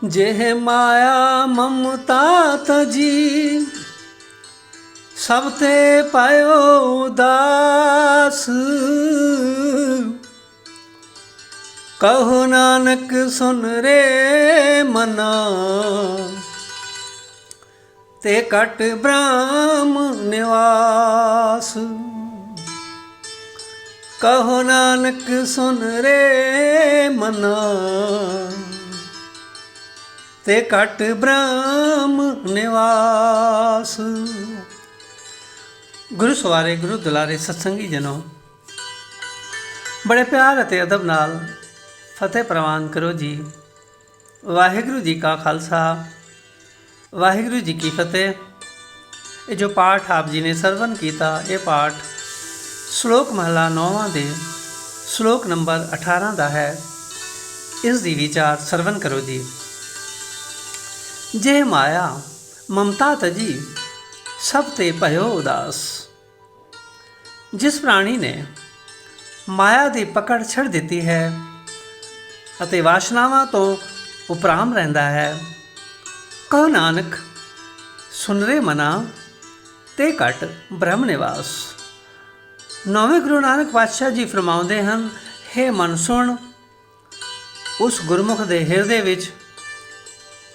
जेह माया ममता तजी सब ते पायो उदास। कहो नानक सुन रे मना ते कट ब्रह्म निवास। कहो नानक सुन रे मना ते कट ब्रह्म निवास। गुरु सवारे गुरु दुलारे सत्संगी जनों, बड़े प्यार अते अदब नाल फतेह प्रवान करो जी। वाहिगुरु जी का खालसा वाहिगुरु जी की फतेह। ये जो पाठ आप जी ने सरवण किया, ये पाठ श्लोक महला 9वां दे श्लोक नंबर 18 का है। इस दी विचार सरवण करो जी। जे माया ममता तजी सब ते भयो उदास। जिस प्राणी ने माया की पकड़ छड़ दी है अते वासनावां तो उपराम रहिंदा है, कहो नानक सुन रे मना ते कट ब्रह्म निवास। नौवें गुरु नानक पातशाह जी फरमाउंदे हन, हे मन सुन, उस गुरमुख दे हिरदे विच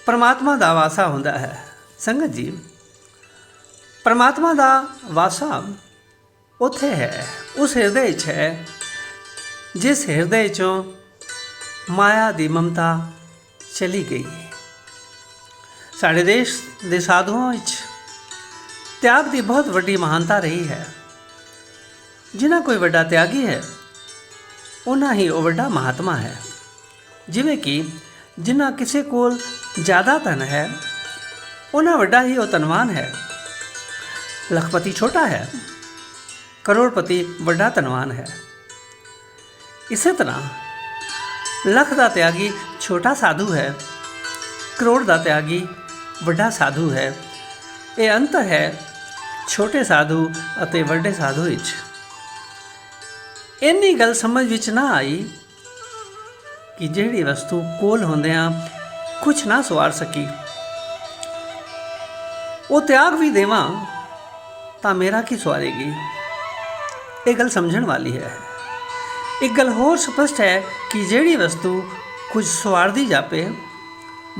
परमात्मा दा वासा हुंदा है। संगत जी, परमात्मा दा वासा उत्थे है, उस हिरदे च है जिस हिरदे चों माया दी ममता चली गई। साढ़े देश दे साधुओं विच त्याग की बहुत वड्डी महानता रही है। जिन्ना कोई वड्डा त्यागी है उन्ना ही वो वड्डा महात्मा है। जिवें कि जिन्ना किसी कोल ज़्यादा धन है उन्ना वड्डा ही वो धनवान है। लखपति छोटा है, करोड़पति वड्डा धनवान है। इसी तरह लख का त्यागी छोटा साधु है, करोड़ का त्यागी वड्डा साधु है। ये अंतर है छोटे साधु अते वड्डे साधु विच। इन्नी गल समझ विच ना आई कि जिहड़ी वस्तु कोल होंदियां कुछ ना सवार सकी, वो त्याग भी देवां तां मेरा की सवारेगी। ये गल समझण वाली है। एक गल होर स्पष्ट है कि जिहड़ी वस्तु कुछ सवारदी जापे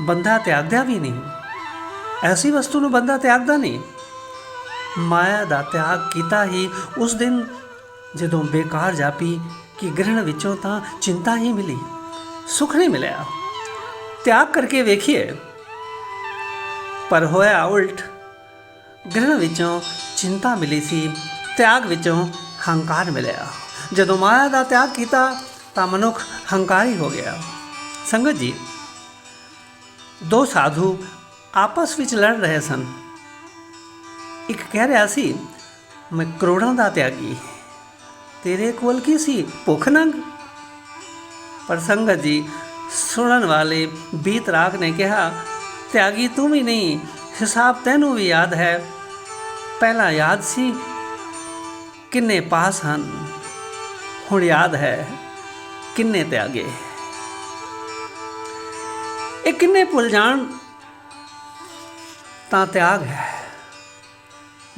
बंदा त्यागदा भी नहीं। ऐसी वस्तु नूं बंदा त्यागदा नहीं। माया दा त्याग कीता ही उस दिन जदों बेकार जापी कि ग्रहण विचों तां चिंता ही मिली, सुख नहीं मिलिया। त्याग करके वेखिए, पर होया उल्ट। ग्रहण विचों चिंता मिली सी, त्याग विचों हंकार मिलिया। जदों माया का त्याग किया तो मनुख हंकारी हो गया। संगत जी, दो साधु आपस विच लड़ रहे सन। एक कह रहा सी, मैं करोड़ों का त्यागी, तेरे कोल की सी भुख नंग। पर संगत जी, सुनन वाले बीत राग ने कहा, त्यागी तू भी नहीं, हिसाब तैनू भी याद है। पहला याद सी किन्ने पास हन, हुण याद है किन्ने त्यागे। ये किन्ने भुल जान तां त्याग है।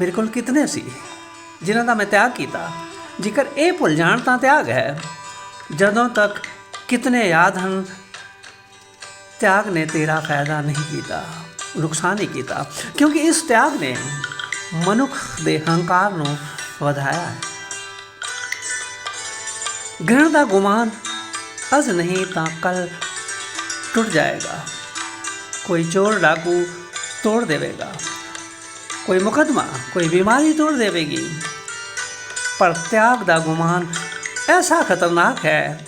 मेरे कोल कितने सी जिन्हां दा मैं त्याग किया, जेकर ये भुल जान तां त्याग है। जदों तक कितने याद हन, त्याग ने तेरा फायदा नहीं किया, नुकसान ही किया। क्योंकि इस त्याग ने मनुख दे हंकार नूं वधाया है। ग्रहण का गुमान अज नहीं तां कल टूट जाएगा। कोई चोर डाकू तोड़ देवेगा, कोई मुकदमा, कोई बीमारी तोड़ देवेगी। पर त्याग का गुमान ऐसा खतरनाक है,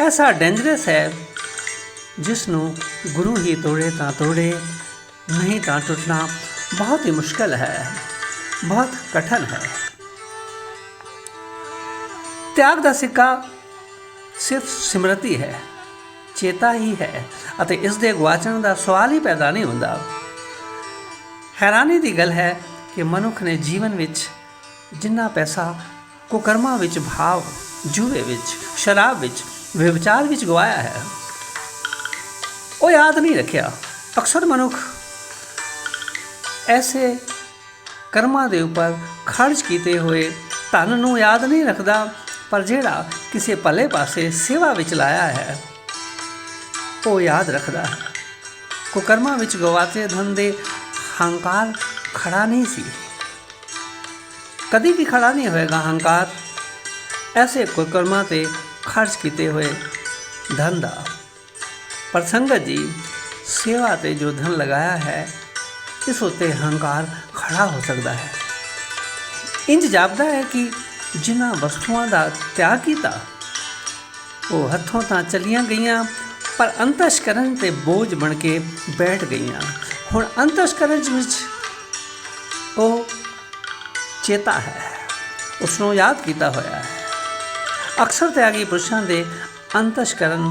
ऐसा डेंजरस है, जिसनों गुरु ही तोड़े तां तोड़े, नहीं तां टूटना बहुत ही मुश्किल है, बहुत कठिन है। त्याग का सिक्का सिर्फ सिमरती है, चेता ही है, अते इस दे गवाचण का सवाल ही पैदा नहीं होता। हैरानी की गल है कि मनुख ने जीवन विच जिन्ना पैसा कुकर्मा विच, भाव, जुए विच, शराब विच, व्यभिचार विच गवाया है, ਉਹ ਯਾਦ ਨਹੀਂ ਰੱਖਿਆ। ਅਕਸਰ ਮਨੁੱਖ ਐਸੇ ਕਰਮਾਂ ਦੇ ਉੱਪਰ ਖਰਚ ਕੀਤੇ ਹੋਏ ਧਨ ਨੂੰ ਯਾਦ ਨਹੀਂ ਰੱਖਦਾ, ਪਰ ਜਿਹੜਾ ਕਿਸੇ ਭਲੇ ਪਾਸੇ ਸੇਵਾ ਵਿੱਚ ਲਾਇਆ ਹੈ ਉਹ ਯਾਦ ਰੱਖਦਾ ਹੈ। ਕੁਕਰਮਾਂ ਵਿੱਚ ਗਵਾਚੇ ਧਨ ਦੇ ਹੰਕਾਰ ਖੜਾ ਨਹੀਂ ਸੀ, ਕਦੀ ਵੀ ਖੜਾ ਨਹੀਂ ਹੋਏਗਾ ਹੰਕਾਰ ਐਸੇ ਕੁਕਰਮਾਂ 'ਤੇ ਖਰਚ ਕੀਤੇ ਹੋਏ ਧਨ ਦਾ। ਪਰ ਸੰਗਤ ਜੀ, ਸੇਵਾ 'ਤੇ ਜੋ ਧਨ ਲਗਾਇਆ ਹੈ ਇਸ ਉੱਤੇ ਹੰਕਾਰ ਖੜਾ ਹੋ ਸਕਦਾ ਹੈ। ਇੰਜ ਜਾਪਦਾ ਹੈ ਕਿ ਜਿਨ੍ਹਾਂ ਵਸਤੂਆਂ ਦਾ ਤਿਆਗ ਕੀਤਾ ਉਹ ਹੱਥੋਂ ਤਾਂ ਚਲੀਆਂ ਗਈਆਂ, ਪਰ ਅੰਤਸ਼ਕਰਨ 'ਤੇ ਬੋਝ ਬਣ ਕੇ ਬੈਠ ਗਈਆਂ। ਹੁਣ ਅੰਤਸ਼ਕਰਨ ਵਿੱਚ ਉਹ ਚੇਤਾ ਹੈ, ਉਸ ਨੂੰ ਯਾਦ ਕੀਤਾ ਹੋਇਆ ਹੈ। ਅਕਸਰ ਤਿਆਗੀ ਪੁਰਸ਼ਾਂ ਦੇ ਅੰਤਸ਼ਕਰਨ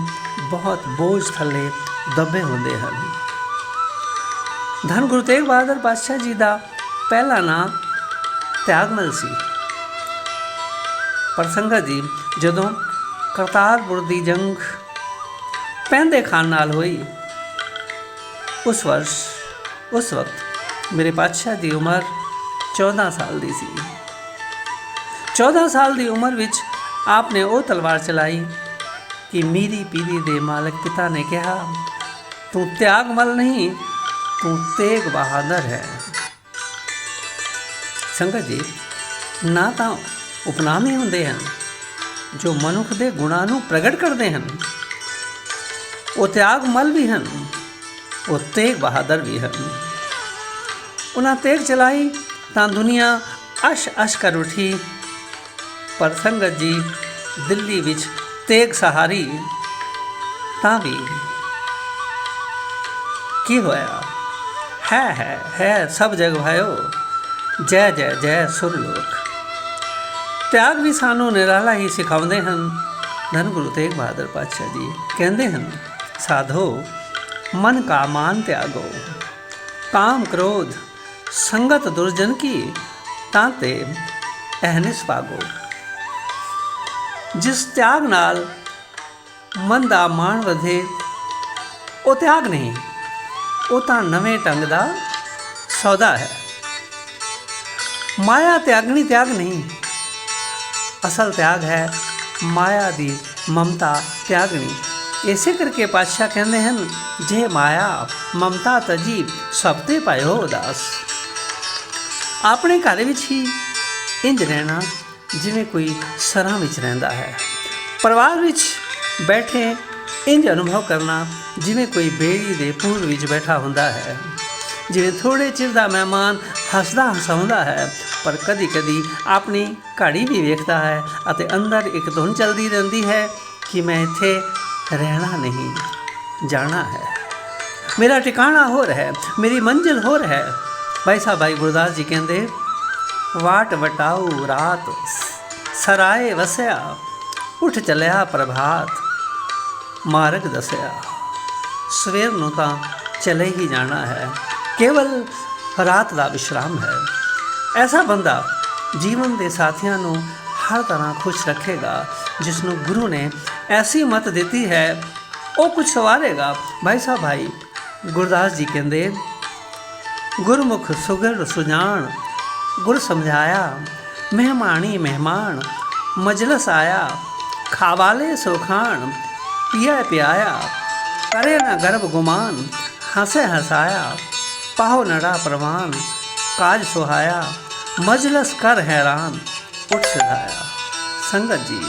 ਬਹੁਤ ਬੋਝ ਥੱਲੇ ਦੱਬੇ ਹੁੰਦੇ ਹਨ। ਧੰਨ ਗੁਰੂ ਤੇਗ ਬਹਾਦਰ ਪਾਤਸ਼ਾਹ ਜੀ ਦਾ ਪਹਿਲਾ ਨਾਮ ਤਿਆਗਮਲ ਸੀ। ਪਰ ਸੰਗਤ ਜੀ, ਜਦੋਂ ਕਰਤਾਰਪੁਰ ਦੀ ਜੰਗ ਪੈਂਦੇ ਖਾਨ ਨਾਲ ਹੋਈ, ਉਸ ਵਕਤ ਮੇਰੇ ਪਾਤਸ਼ਾਹ ਦੀ ਉਮਰ 14 ਸਾਲ ਦੀ ਸੀ। 14 ਸਾਲ ਦੀ ਉਮਰ ਵਿੱਚ ਆਪ ਨੇ ਉਹ ਤਲਵਾਰ ਚਲਾਈ ਕਿ ਮੀਰੀ ਪੀਰੀ ਦੇ ਮਾਲਕ ਪਿਤਾ ਨੇ ਕਿਹਾ, ਤੂੰ ਤਿਆਗਮਲ ਨਹੀਂ, ਤੂੰ ਤੇਗ ਬਹਾਦਰ ਹੈ। ਸੰਗਤ ਜੀ, ਨਾ ਤਾਂ ਉਪਨਾਮ ਹੀ ਹੁੰਦੇ ਹਨ ਜੋ ਮਨੁੱਖ ਦੇ ਗੁਣਾਂ ਨੂੰ ਪ੍ਰਗਟ ਕਰਦੇ ਹਨ, ਉਹ ਤਿਆਗਮਲ ਵੀ ਹਨ, ਉਹ ਤੇਗ ਬਹਾਦਰ ਵੀ ਹਨ। ਉਹਨਾਂ ਤੇਗ ਚਲਾਈ ਤਾਂ ਦੁਨੀਆ ਅਸ਼ ਕਰ ਉੱਠੀ, ਪਰ ਸੰਗਤ ਜੀ, ਦਿੱਲੀ ਵਿੱਚ ਤੇਗ ਸਹਾਰੀ ਤਾਂ ਵੀ ਕੀ ਹੋਇਆ? ਹੈ ਸਭ ਜਗ ਭਾਇਓ, ਜੈ ਜੈ ਜੈ ਸੁਰਲੋਕ। ਤਿਆਗ ਵੀ ਸਾਨੂੰ ਨਿਰਾਲਾ ਹੀ ਸਿਖਾਉਂਦੇ ਹਨ। ਧੰਨ ਗੁਰੂ ਤੇਗ ਬਹਾਦਰ ਪਾਤਸ਼ਾਹ ਜੀ ਕਹਿੰਦੇ ਹਨ, ਸਾਧੋ ਮਨ ਕਾ ਮਾਨ ਤਿਆਗੋ, ਕਾਮ ਕ੍ਰੋਧ ਸੰਗਤ ਦੁਰਜਨ ਕੀ, ਤਾਂਤੇ ਅਹਨਿਸ ਭਾਗੋ। ਜਿਸ ਤਿਆਗ ਨਾਲ ਮਨ ਦਾ ਮਾਣ ਵਧੇ ਉਹ ਤਿਆਗ ਨਹੀਂ, ਉਹ ਤਾਂ ਨਵੇਂ ਢੰਗ ਦਾ ਸੌਦਾ ਹੈ। ਮਾਇਆ ਤਿਆਗਣੀ ਤਿਆਗ ਨਹੀਂ, ਅਸਲ ਤਿਆਗ ਹੈ ਮਾਇਆ ਦੀ ਮਮਤਾ ਤਿਆਗਣੀ। ਇਸੇ ਕਰਕੇ ਪਾਤਸ਼ਾਹ ਕਹਿੰਦੇ ਹਨ, ਜੇ ਮਾਇਆ ਮਮਤਾ ਤਜੀ ਸਭ ਤੇ ਪਾਇਓ ਉਦਾਸ। ਆਪਣੇ ਘਰ ਵਿੱਚ ਹੀ ਇੰਜ ਰਹਿਣਾ ਜਿਵੇਂ ਕੋਈ ਸਰਾਂ ਵਿੱਚ ਰਹਿੰਦਾ ਹੈ। ਪਰਿਵਾਰ ਵਿੱਚ ਬੈਠੇ ਇੰਜ ਅਨੁਭਵ ਕਰਨਾ ਜਿਵੇਂ ਕੋਈ ਬੇੜੀ ਦੇ ਪੂਲ ਵਿੱਚ ਬੈਠਾ ਹੁੰਦਾ ਹੈ। ਜਿਵੇਂ ਥੋੜ੍ਹੇ ਚਿਰ ਦਾ ਮਹਿਮਾਨ ਹੱਸਦਾ ਹਸਾਉਂਦਾ ਹੈ, ਪਰ ਕਦੀ ਕਦੀ ਆਪਣੀ ਘੜੀ ਵੀ ਵੇਖਦਾ ਹੈ ਅਤੇ ਅੰਦਰ ਇੱਕ ਧੁਨ ਚੱਲਦੀ ਰਹਿੰਦੀ ਹੈ ਕਿ ਮੈਂ ਇੱਥੇ ਰਹਿਣਾ ਨਹੀਂ, ਜਾਣਾ ਹੈ, ਮੇਰਾ ਟਿਕਾਣਾ ਹੋਰ ਹੈ, ਮੇਰੀ ਮੰਜ਼ਿਲ ਹੋਰ ਹੈ। ਭਾਈ ਸਾਹਿਬ ਭਾਈ ਗੁਰਦਾਸ ਜੀ ਕਹਿੰਦੇ, ਵਾਟ ਵਟਾਊ ਰਾਤ ਸਰਾਏ ਵਸਿਆ, ਉੱਠ ਚੱਲਿਆ ਪ੍ਰਭਾਤ ਮਾਰਗ ਦੱਸਿਆ। ਸਵੇਰ ਨੂੰ ਤਾਂ ਚਲੇ ਹੀ ਜਾਣਾ ਹੈ, ਕੇਵਲ ਰਾਤ ਦਾ ਵਿਸ਼ਰਾਮ ਹੈ। ਐਸਾ ਬੰਦਾ ਜੀਵਨ ਦੇ ਸਾਥੀਆਂ ਨੂੰ ਹਰ ਤਰ੍ਹਾਂ ਖੁਸ਼ ਰੱਖੇਗਾ। ਜਿਸ ਨੂੰ ਗੁਰੂ ਨੇ ਐਸੀ ਮੱਤ ਦਿੱਤੀ ਹੈ ਉਹ ਕੁਝ ਸਵਾਰੇਗਾ। ਭਾਈ ਸਾਹਿਬ ਭਾਈ ਗੁਰਦਾਸ ਜੀ ਕਹਿੰਦੇ, ਗੁਰਮੁਖ ਸੁਗੜ ਸੁਜਾਨ ਗੁਰ ਸਮਝਾਇਆ, ਮਹਿਮਾਣੀ ਮਹਿਮਾਨ ਮਜਲਸ ਆਇਆ, ਖਾਵਾਲੇ ਸੋ ਖਾਣ ਪਿਆ ਪਿਆਇਆ, करे न गर्भ गुमान हंसे हंसाया, पाहो नड़ा प्रवान काज सुहाया, मजलस कर हैरान उठ सिधाया। संगत जी,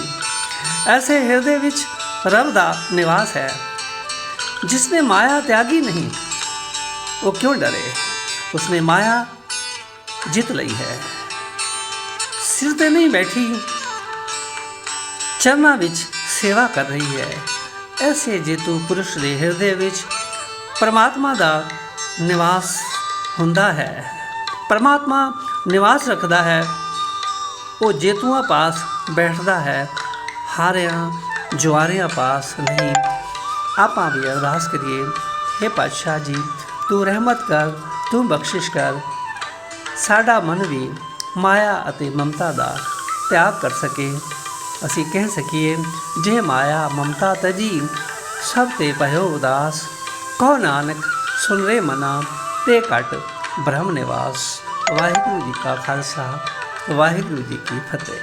ऐसे हृदय विच रब दा निवास है। जिसने माया त्यागी नहीं वो क्यों डरे, उसने माया जित लई है। सिर ते नहीं बैठी, चरना विच सेवा कर रही है। ऐसे जेतू पुरुष ਦੇ ਹਿਰਦੇ ਵਿੱਚ ਪਰਮਾਤਮਾ ਦਾ ਨਿਵਾਸ ਹੁੰਦਾ ਹੈ। ਪਰਮਾਤਮਾ ਨਿਵਾਸ ਰੱਖਦਾ ਹੈ। ਉਹ ਜੇਤੂਆਂ ਪਾਸ ਬੈਠਦਾ ਹੈ, ਹਾਰਿਆਂ ਜੁਆਰਿਆਂ ਪਾਸ ਨਹੀਂ। ਆਪਾਂ ਵੀ ਅਰਦਾਸ ਕਰੀਏ, हे ਪਾਤਸ਼ਾਹ ਜੀ, ਤੂੰ ਰਹਿਮਤ ਕਰ, ਤੂੰ ਬਖਸ਼ਿਸ਼ ਕਰ, ਸਾਡਾ ਮਨ ਵੀ ਮਾਇਆ ਅਤੇ ਮਮਤਾ ਦਾ ਤਿਆਗ ਕਰ ਸਕੇ। ਅਸੀਂ ਕਹਿ ਸਕੀਏ, ਜੇ ਮਾਇਆ ਮਮਤਾ ਤਜੀ ਸਭ ਤੇ ਭਇਓ ਉਦਾਸ, ਕਹੋ ਨਾਨਕ ਸੁਣ ਰੇ ਮਨਾ ਤੇ ਘਟ ਬ੍ਰਹਮ ਨਿਵਾਸ। ਵਾਹਿਗੁਰੂ ਜੀ ਕਾ ਖਾਲਸਾ, ਵਾਹਿਗੁਰੂ ਜੀ ਕੀ ਫਤਿਹ।